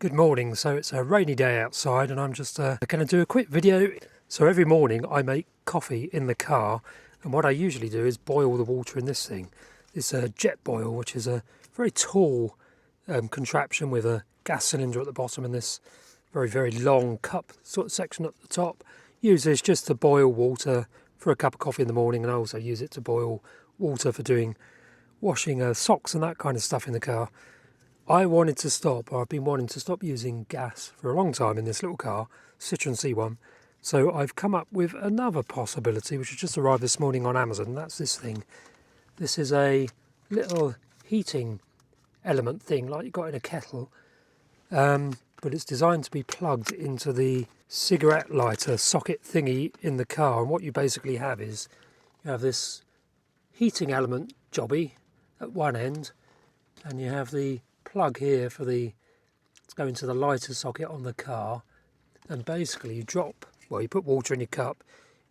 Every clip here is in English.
Good morning. So it's a rainy day outside and I'm just going to do a quick video. So every morning I make coffee in the car, and what I usually do is boil the water in this thing. It's a Jetboil, which is a very tall contraption with a gas cylinder at the bottom and this very long cup sort of section at the top. Use this just to boil water for a cup of coffee in the morning, and I also use it to boil water for doing washing socks and that kind of stuff in the car. I've been wanting to stop using gas for a long time in this little car, Citroen C1. So I've come up with another possibility, which has just arrived this morning on Amazon. That's this thing. This is a little heating element thing, like you've got in a kettle, but it's designed to be plugged into the cigarette lighter socket thingy in the car. And what you basically have is you have this heating element jobby at one end, and you have the plug here for to go into the lighter socket on the car, and basically you put water in your cup,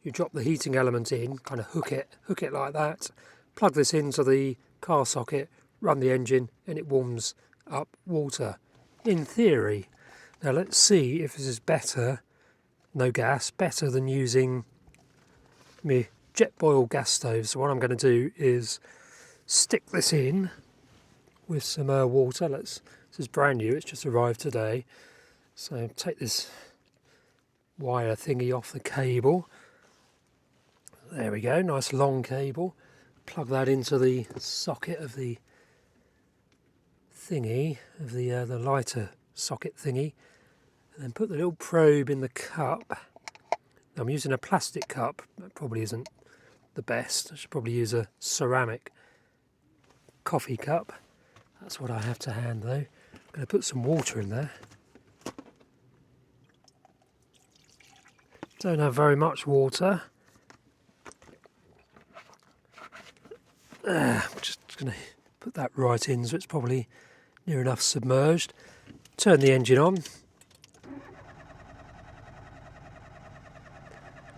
you drop the heating element in, kind of hook it like that, plug this into the car socket, run the engine, and it warms up water, in theory. Now let's see if this is better, no gas, better than using my Jetboil gas stove. So what I'm going to do is stick this in with some water. This is brand new, it's just arrived today. So take this wire thingy off the cable. There we go, nice long cable. Plug that into the socket of the thingy, of the lighter socket thingy, and then put the little probe in the cup. I'm using a plastic cup, that probably isn't the best. I should probably use a ceramic coffee cup. That's what I have to hand though. I'm going to put some water in there. Don't have very much water. I'm just going to put that right in so it's probably near enough submerged. Turn the engine on.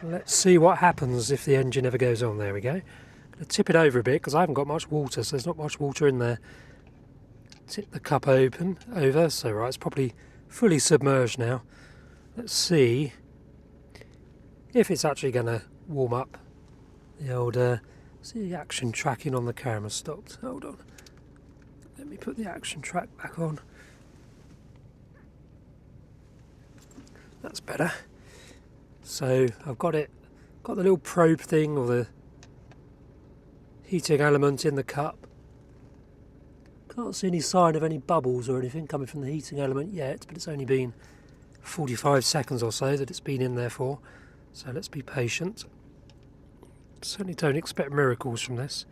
Let's see what happens if the engine ever goes on. There we go. I'm going to tip it over a bit because I haven't got much water, so there's not much water in there. Tip the cup over, so right, it's probably fully submerged now. Let's see if it's actually going to warm up. The old, see the action tracking on the camera stopped. Hold on. Let me put the action track back on. That's better. So I've got the little probe thing, or the heating element in the cup. Can't see any sign of any bubbles or anything coming from the heating element yet, but it's only been 45 seconds or so that it's been in there for, so let's be patient. Certainly don't expect miracles from this.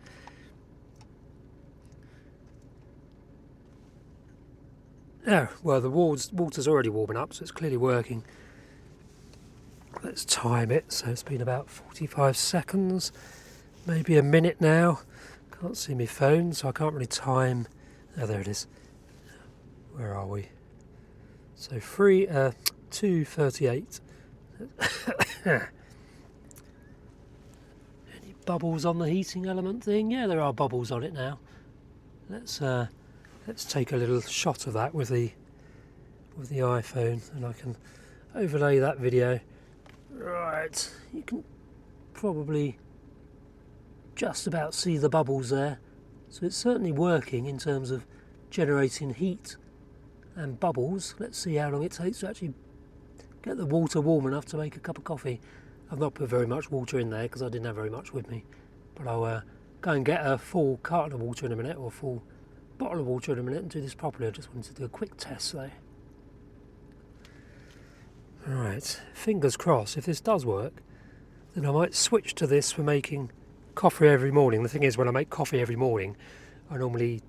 Oh, well, the water's already warming up, so it's clearly working. Let's time it, so it's been about 45 seconds, maybe a minute now. Can't see my phone, so I can't really time. Oh, there it is. Where are we? So 2:38. Any bubbles on the heating element thing? Yeah, there are bubbles on it now. Let's take a little shot of that with the iPhone, and I can overlay that video. Right, you can probably just about see the bubbles there. So it's certainly working in terms of generating heat and bubbles. Let's see how long it takes to actually get the water warm enough to make a cup of coffee. I've not put very much water in there because I didn't have very much with me. But I'll go and get a full carton of water in a minute, or a full bottle of water in a minute, and do this properly. I just wanted to do a quick test though. Alright, fingers crossed, if this does work, then I might switch to this for making coffee every morning. The thing is, when I make coffee every morning, I normally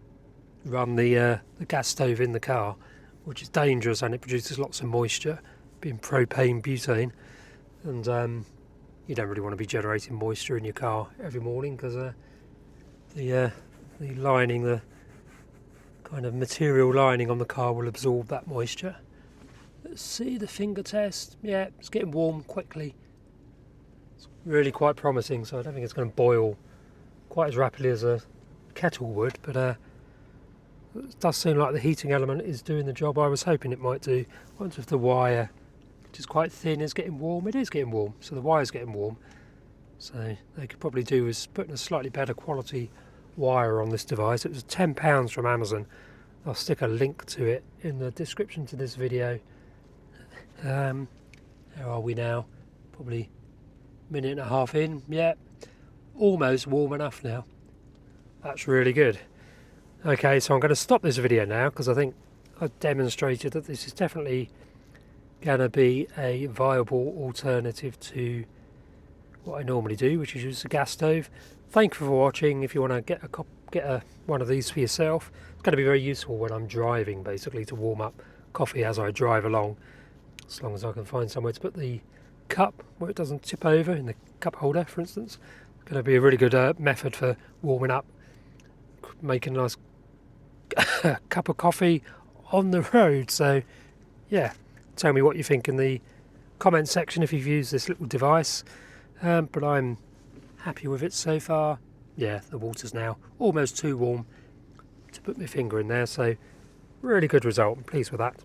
run the gas stove in the car, which is dangerous, and it produces lots of moisture, being propane butane, and you don't really want to be generating moisture in your car every morning because the lining, the kind of material lining on the car will absorb that moisture. Let's see the finger test. Yeah, it's getting warm quickly. It's really quite promising, so I don't think it's going to boil quite as rapidly as a kettle would, but It does seem like the heating element is doing the job I was hoping it might do. I wonder if the wire, which is quite thin, is getting warm. It is getting warm, so the wire's getting warm. So they could probably do is putting a slightly better quality wire on this device. It was £10 from Amazon. I'll stick a link to it in the description to this video. How are we now? Probably a minute and a half in. Yeah, almost warm enough now. That's really good. Okay, so I'm going to stop this video now because I think I've demonstrated that this is definitely going to be a viable alternative to what I normally do, which is use a gas stove. Thank you for watching. If you want to get one of these for yourself, it's going to be very useful when I'm driving, basically, to warm up coffee as I drive along, as long as I can find somewhere to put the cup where it doesn't tip over, in the cup holder, for instance. It's going to be a really good method for warming up, making a nice cup of coffee on the road. So yeah, tell me what you think in the comment section if you've used this little device, but I'm happy with it so far. Yeah, the water's now almost too warm to put my finger in there, so really good result. I'm pleased with that.